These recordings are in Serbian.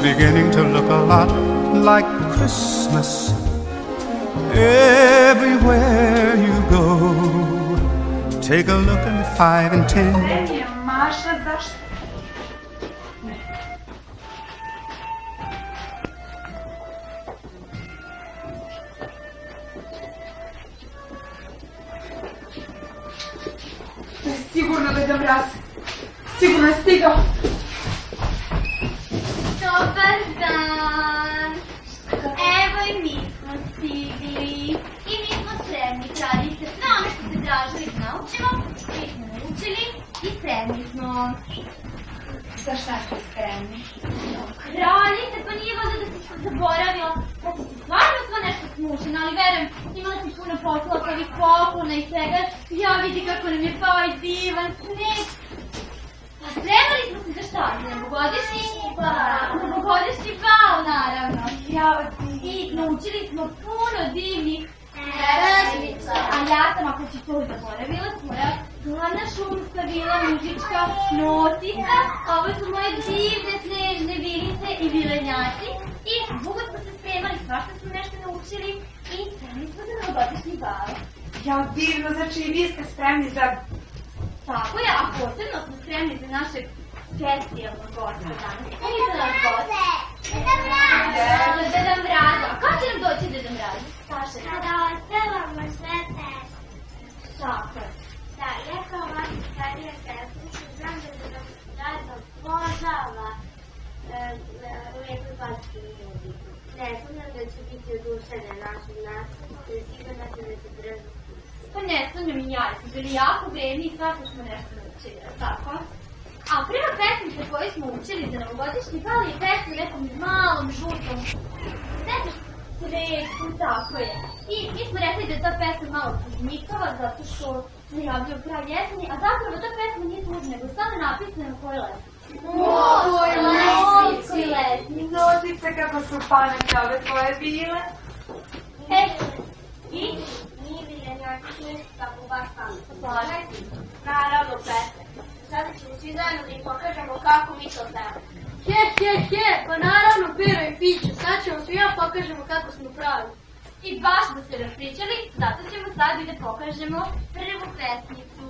beginning to look a lot like Christmas everywhere you go. Take a look in the 5 and 10. Maša, zašto? Sigurno da je da mraz. Sigurno je stigao. Dobar dan. Evo i mi smo stigli. I mi smo spremni, kraljice. Sve ono što se tražili da naučimo, mi smo naučili i spremni smo. Za šta ste spremni? Kraljice, pa nije valjda da si se zaboravila. Znači si stvarno sva nešto smušena, ali verujem, imala si puno posla oko ovih poklona i svega. Ja vidi kako nam je pao i divan sneg. Pa spremali smo se za šta? Za novogodišnji bal. Novogodišnji bal, naravno. I naučili smo puno divnih pesmica. A ja sam, ako si to zaboravila, moja glavna šumska vila, muzička notica. A ovo su moje divne snežne vilice i vilenjaci. I dugo smo se spremali, svašta smo nešto naučili i spremali smo za novogodišnji bal. Ja, divno, znači i vi ste spremni za... Tako je, a posebno smo spremni za našeg specijalnog gosta danas. Ko je za nas gost? Deda Mraza. Deda Mraza. A kada će nam doći Deda Mraza? Saša. Kada ostavamo sve pesme. Tako je. Da, ja kao vaša starija sestrica znam da Deda Mraza obožava lepe pačke muziku. Ne sumnjam da će biti oduševljen našim nastupom i sigurno će da će brzo. Pa ne sumnjam i ja, smo bili jako vredni i svašta smo nešto naučili, tako? A prva pesmica koju smo učili za novogodišnji bal je pesma nekom malom, žutom, cvetu, tako je. I mi smo rekli da je ta pesma malo tužnikava zato što se javljaju kraj jeseni, a zapravo ta pesma nije tužna, nego samo napisana na kojoj lesnici. Moskoj lesnici. Notice kako su pametne ove tvoje bile. I? Nije vilenjaci nešto tako baš pametno. Slažem. Naravno, Petre. Sada ćemo svi zajedno da im pokažemo kako mi to znamo. He, pa naravno Pero i Piću, sad ćemo svi ja pokažemo kako smo pravi. I baš da se raspričali, zato ćemo sad i da pokažemo prvu pesmicu.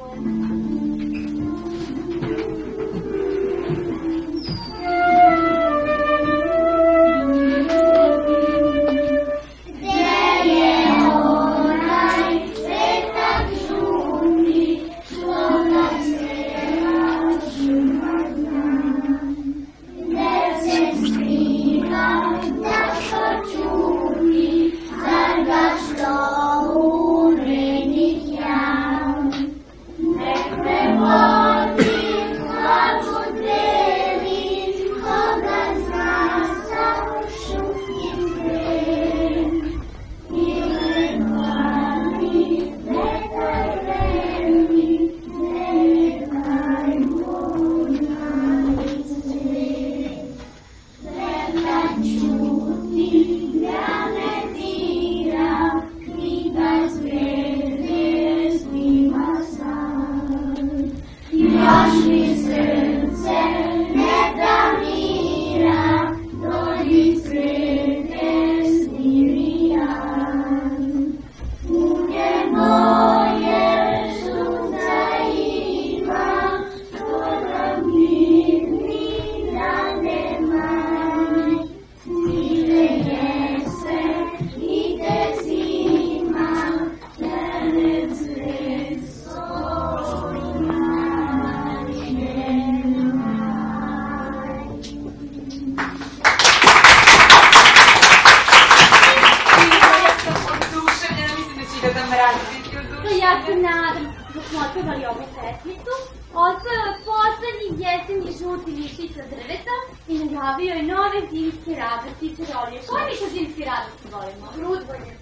Najavio je nove zimske radosti i čarolije. Koje mi to zimske radosti volimo? Rudbanje.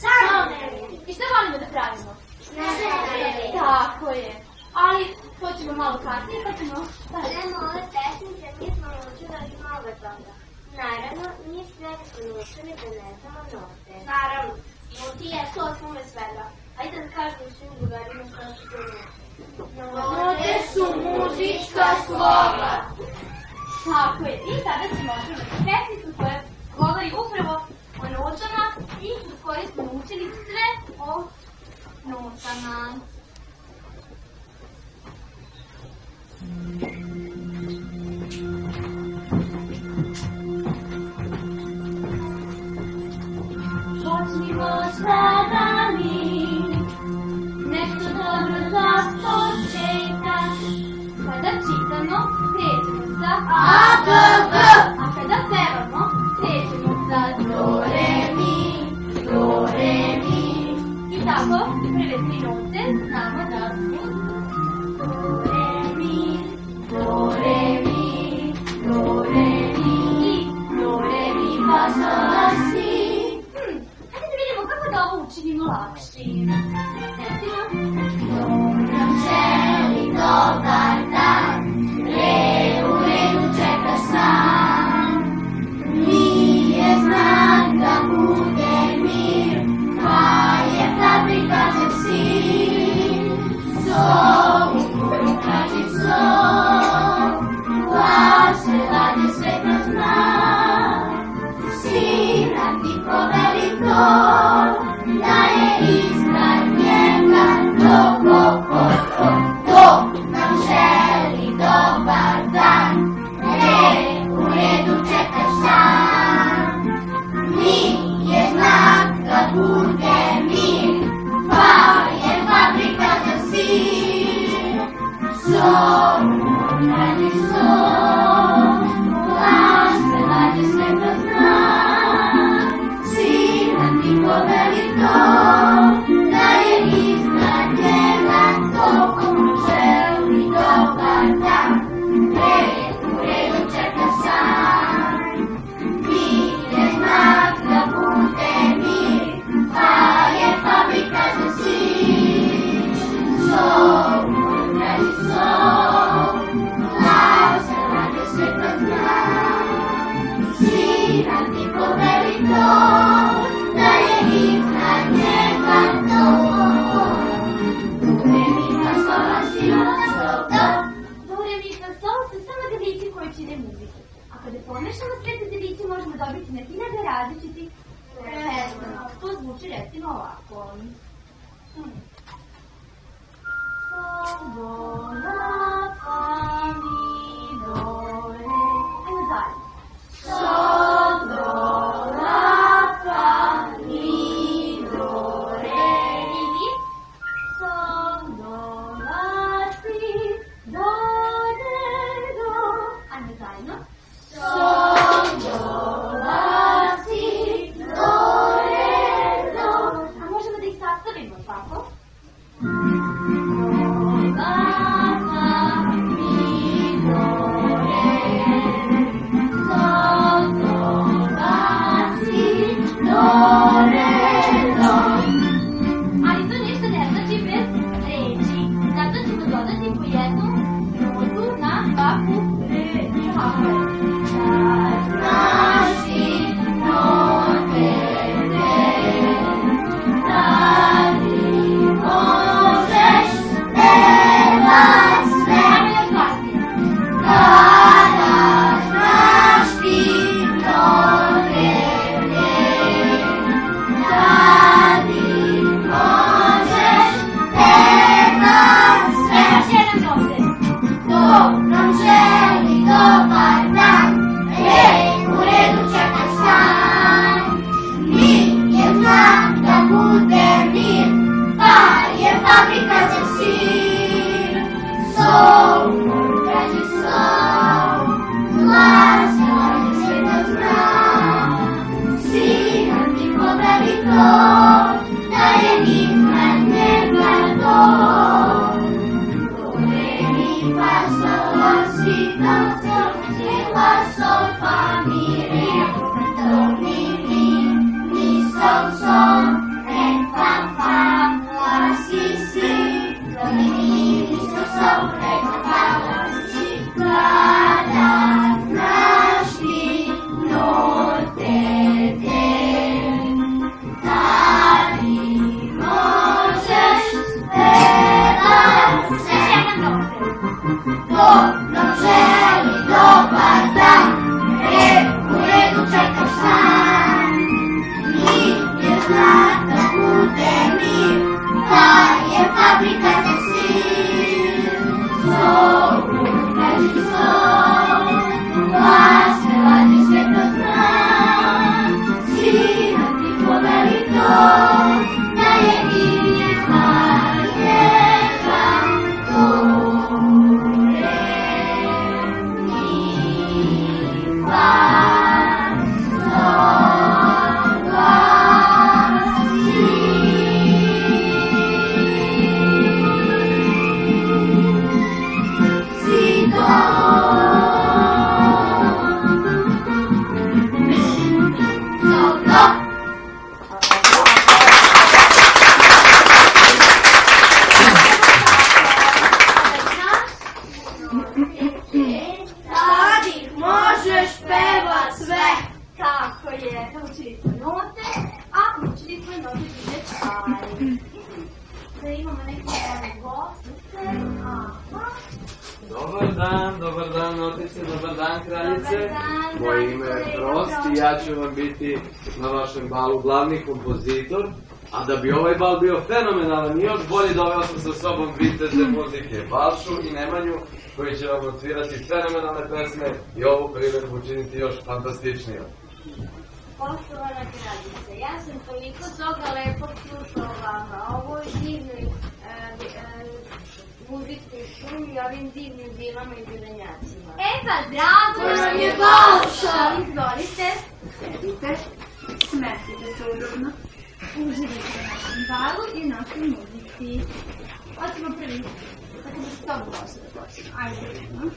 Samovremje. I šta volimo da pravimo? Samovremje. Tako je. Ali to ćemo malo kasnije, pa ćemo... Prema ove pesmice mi smo naučili mnogo toga. Naravno, mi sve smo naučili da ne znamo note. Naravno, noti je to osnove svega. Ajde da kažemo svim drugarima što su to note. Note su muzička slova. Tako je. I sada ćemo očuvati pesmicu koja govori upravo o notama i uz koje smo učili sve o notama. Počnimo sada mi nešto dobro za početak. Kada čitamo, krećemo sa A, B, B. A kada pevamo, krećemo sa Do, Re, Mi, Do, Re, Mi. I tako, prve 3 note znamo da su Do, Re, Mi, Do, Re, Mi, Do, Re, Mi i Do, Re, Mi, fa, sol, la, si. Hajde da vidimo kako da ovo učinimo lakšim. Recimo, dobro želi dobar dan, u redu čeka sam. Nije znak da bude mir, pa je fabrika za sin. Zovu koju kaži zov, glase rade sve kroz znak. Sina ti poveli to, da je iznad njega to, to nam želi dobar dan. U redu čekaš sam, nije znak da bude mir, pa je fabrika za sir. Zovu radi zov, glas prelađe sve kroz znak. Sina ti poveli to, da je iznad njega to, želi dobar dan. U redu čeka sam, nije znak da bude mir, pa je fabrika za sir. Zovu radi zov, glas prelađe sve kroz znak. Sina ti poveli to, da je iznad njega to. Do, re, mi, fa, sol, la, si, do. Do, re, mi, fa, sol su samo delići koji čine muziku. A kada pomešamo sve te delići možemo dobiti na hiljade različitih pesama. To zvuči recimo ovako. Sol, do, la, fa, mi, do, re. Ajmo zajedno. Sol, do, la, fa, mi, do, re, mi. Sol, do, la, si, do, re, do. Ajmo zajedno. Sol, do, la, si, do, re, do. A možemo da ih sastavimo tako? Do, la, fa, mi, do, re. Sol, do, la, si, do, re, do. Ali to ništa ne znači bez reči. Zato ćemo dodati po jednu notu na svaku reč. Kako je? Naši note da li možeš pevat sve. Ajmo još glasnije. Kada znaš ti note da li možeš pevat sve. Još jedan note. To nam želi dobar dan, u redu čekam sam. Nije znak da bude mir, pa je fabrika za sir. Sol, traži sol, glas prelađe sve kroz znak. Sina ti poveli to, da je iznad njega to. Do, re, mi, fa, sol, la, si, do, sol, si, la, sol, fa, mi, re. Do, mi, sol, sol, re, fa, fa, la, si, si. Do, mi, sol, sol, re, fa, fa, la, si. Kada znaš ti note da li možeš pevat sve. To nam želi dobar dan. plata bude mir, to je fabrika za sir. Sol, traži sol, glas velađe svetlo znak, sinovi poveli to, da je Irma Jeka gore mi fa sol glas si do. Radi, možeš pevat sve. Tako je, naučili smo note, a naučili smo note bile čari. Da imamo neke goste, aha. Dobar dan, notice, dobar dan, kraljice. Dobar dan, Moje ime je Prost i ja ću vam biti na vašem balu glavni kompozitor. A da bi ovaj bal bio fenomenalan i još bolje, doveo sam sa sobom viteze muzike, Balšu i Nemanju, koji će vam odsvirati fenomenalne pesme i ovu priredbu učiniti još fantastičnijom. Poštovana kraljice, ja sam toliko toga lepo slušao vama, ovoj divnoj muzičkoj šumi i ovim divnim vilama i vilenjacima. E pa, drago nam je Balša. Izvolite, Sedite, smestite se udobno. uživajte u našem balu i u našoj muzici. Hoćemo prvi, tako da se tobom loše da počnemo. Ajde, no?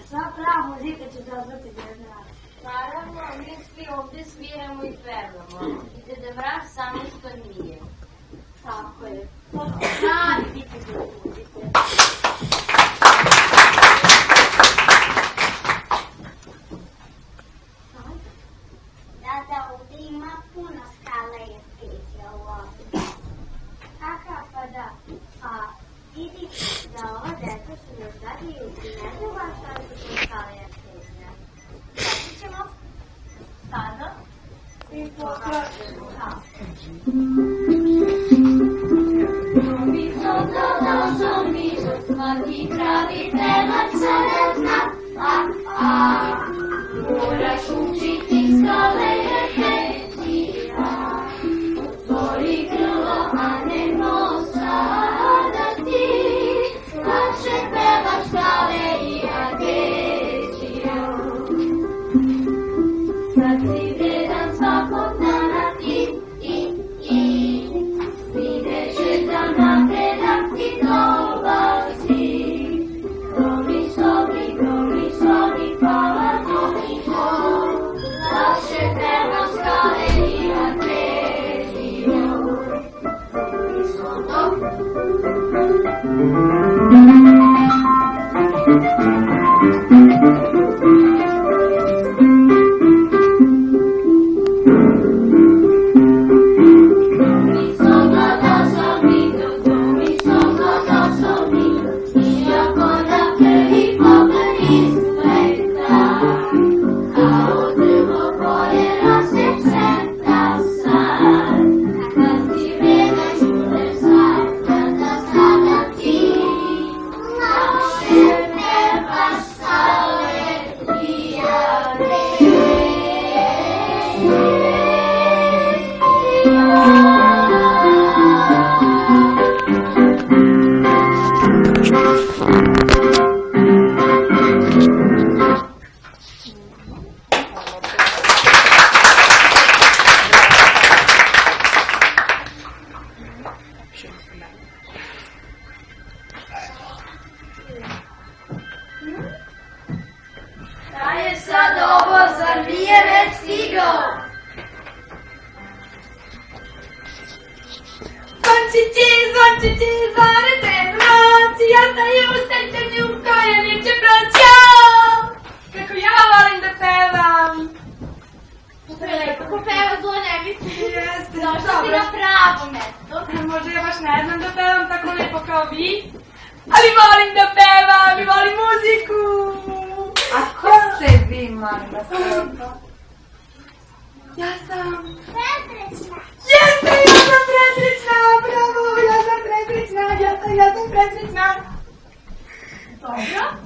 Sva prava muzika će dobrati generacije. Naravno, mi svi ovdje sviramo i pevamo. I Dede Mraz samo što nije. Tako je. To su pravi biti za muzike. Da, ovdje ima puno skala i eskricija u ovdje. Kaka, pa da. A vidi da ova deca su ne zadiju i ne znam vam šta su skala i eskricija. Znači ćemo sada i pokažemo. Svaki pravi pevač se ne zna, moraš učiti skale repetija. Otvori grlo, a ne nosa, da ti lakše pevaš skale i arpeggio. Kad si vredan svakog dana vidjet ćeš da napredak ti dolazi. Domi sobi, hvala Bogu, lakše pevaš skale i arpeggio.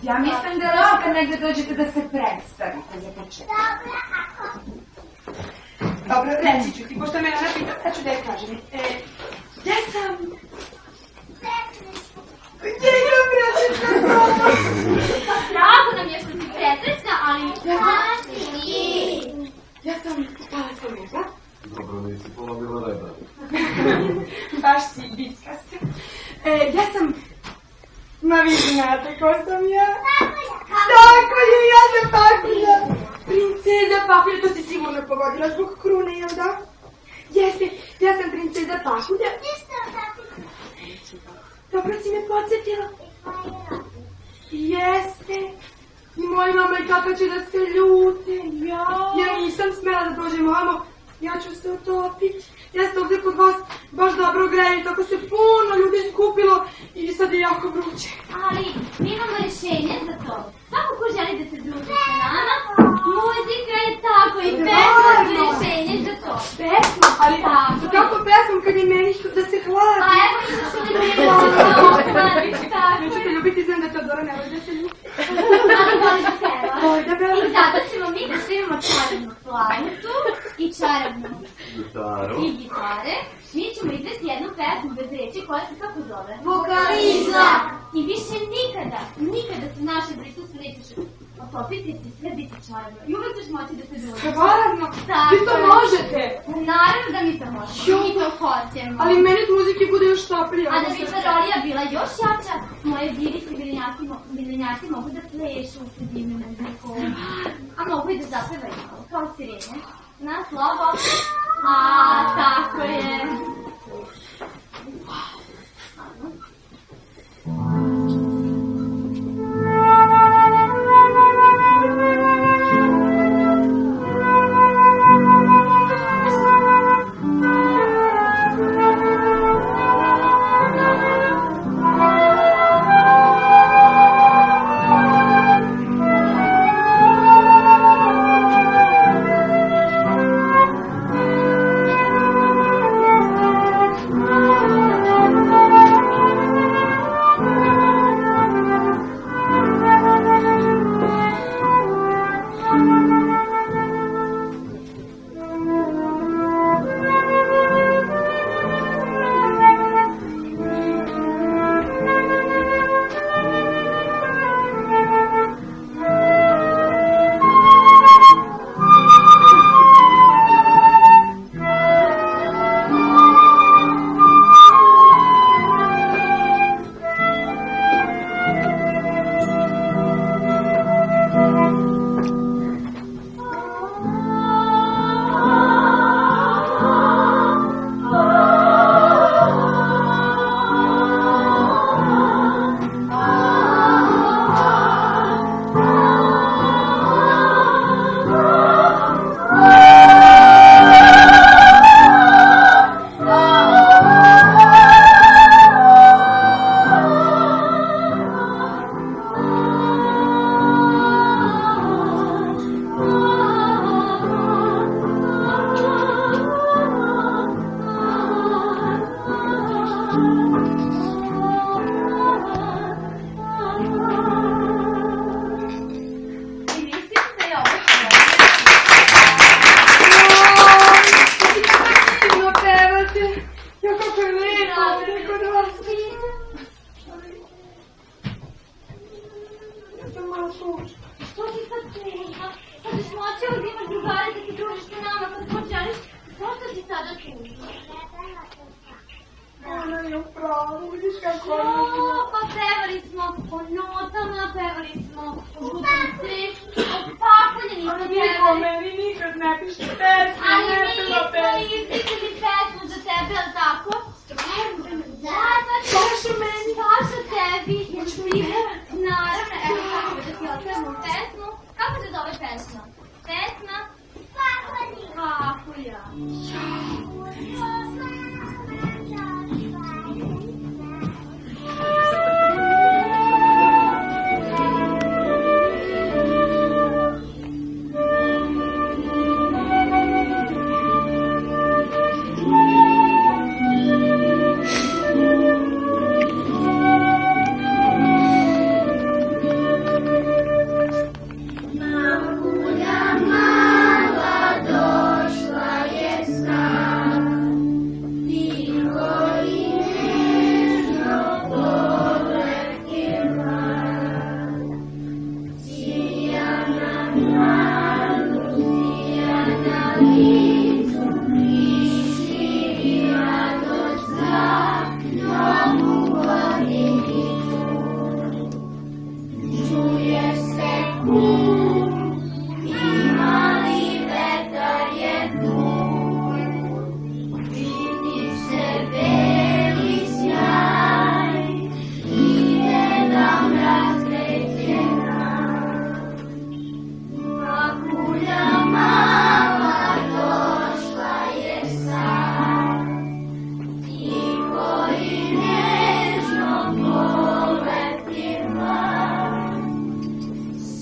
Ja mislim da je lepo kad negdje dođete da se predstavite za početak. Dobro, reći ću ti, pošto me ona pita, ja ću da je kažem. Ja sam... Drago nam je što si presrećna, ali... Ja sam... Hvala sam Mirza. Dobro, nisi polomila rebra. Baš si bickasta. Ja sam... Ma vi znate ko sam ja? Tako je, ja sam Pakulja. Princeza Pakulja, to si sigurno pogodila zbog krune, jel da? Jeste, ja sam princeza Pakulja. Dobro si me podsjetila. Jeste. I moja mama i kaka će da se ljute. Ja nisam smela da dođem ovamo. Ja ću se utopiti. Ja sam ovdje kod vas baš dobro grejem, tako se puno ljudi skupilo i sad je jako vruće. Ali mi imamo rješenje za to. Svako ko želi da se druži sa nama, muzika je tako i pesma je rješenje za to. Pesma? Ali kako pesma kad je meni da se hladi? A evo što što ne bilo tako. Nećete ljubiti, znam da Teodora ne voli da se ljubi. Ali voli da peva. Voli da peva. I zato ćemo mi da imamo čarobnu flautu i čarobnu gitare. Mi ćemo izvesti jednu pesmu bez reči koja se kako zove? Vokalizam! I više nikada se naše prisustvo nećeš otopiti, ti sve biti čarobno. I uvek ćeš moći da se družiš. Stvarno? Vi to možete? Naravno da mi to možemo. Mi to hoćemo. Ali meni od muzike bude još toplije. A da bi čarolija bila još jača, moje divi i milenjaci mogu da plešu se divno na balkonu. A mogu i da zapevaj malo, kao sirene. Na slobo. A, tako je.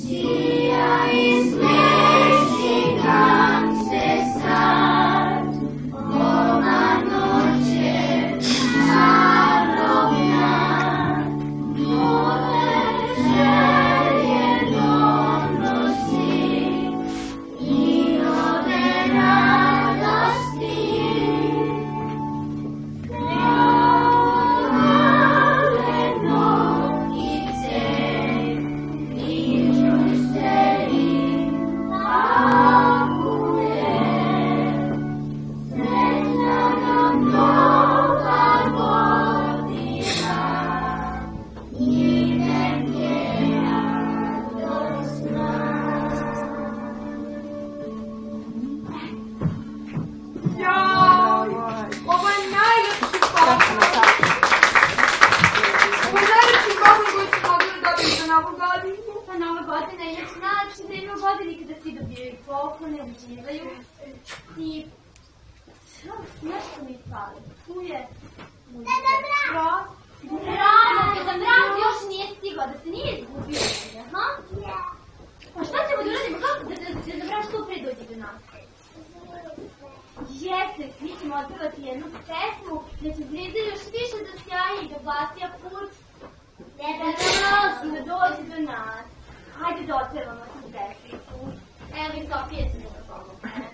See godine je znači vreme u godini kada svi dobijaju poklone, uživaju i nešto mi fali. Tu je Deda Mraz. Deda Mraz još nije stigao, da se nije izgubio. Aha. A šta ćemo da uradimo? Kako Deda Mraz što pre dođe do nas? Jeste, mi ćemo otpevati jednu pesmu da će Zvezda još više da sjaji i da basija put Deda Mraz i da dođe do nas. Hajde da otpevamo tu pesmicu. Evo i Sofija će da pomogne.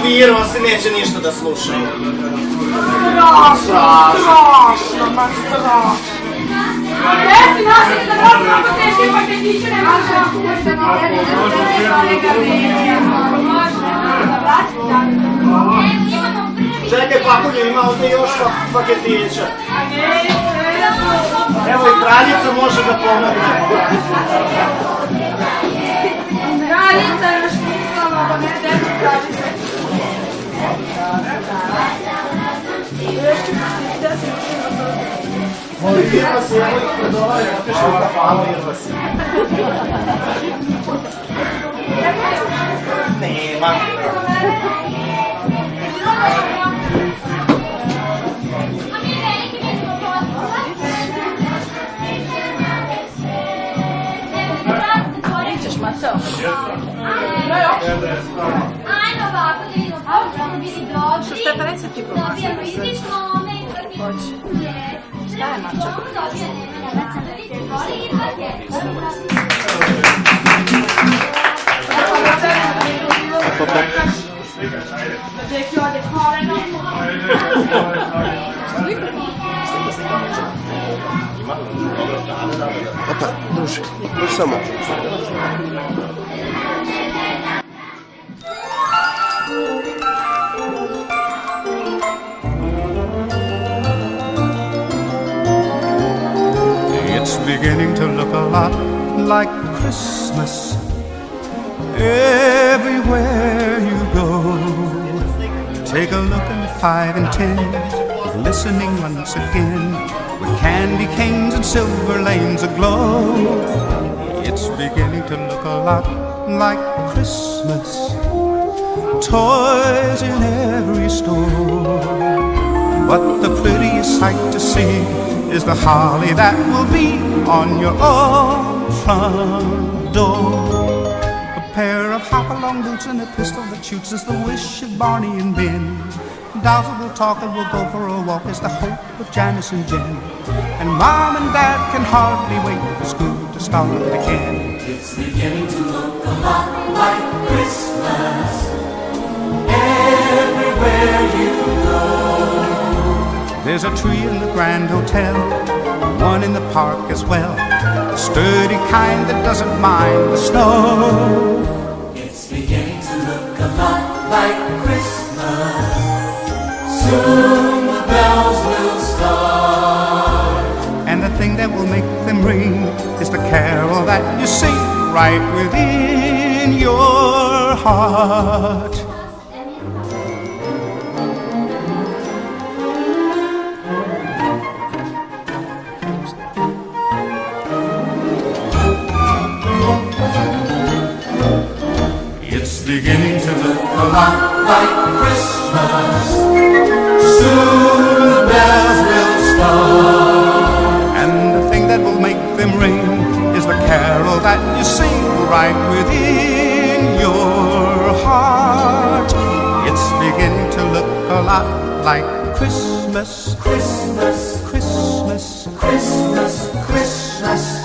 Vjerujem se neće ništa da slušaju. Strašno, ma strašno. Jesi naši da vrlo teške paketiće ne može. Čekaj, pakulje, ima ovdje još paketića. Evo i kraljica može da pomogne. Kraljica još mislama, pa ne deći kraljice. Molim vas, evo ih pred ovaj, otišli u kafanu, vas. Nema. Ćeš macao? Ajmo ovako, da vidimo kako ćemo biti dobri. Što stepenica ti pomacao? Dobijamo izlično, Hoće. Šta je mačak? Da vidite, voli i paketić. Deki ode koleno. Opa, druže, još samo. It's beginning to look a lot like Christmas everywhere you go. Take a look at the 5 and 10, glistening once again, with candy canes and silver lanes aglow. It's beginning to look a lot like Christmas, toys in every store. But the prettiest sight to see is the holly that will be on your own front door. A pair of hop-along boots and a pistol that shoots is the wish of Barney and Ben. Dolls that will talk and will go for a walk is the hope of Janice and Jen. And Mom and Dad can hardly wait for school to start again. It's beginning to look a lot like Christmas everywhere you go. There's a tree in the Grand Hotel, one in the park as well, a sturdy kind that doesn't mind the snow. It's beginning to look a lot like Christmas. Soon the bells will start. And the thing that will make them ring is the carol that you sing right within your heart. It's beginning to look a lot like Christmas. Soon the bells will start. And the thing that will make them ring is the carol that you sing right within your heart. It's beginning to look a lot like Christmas. Christmas, Christmas, Christmas, Christmas.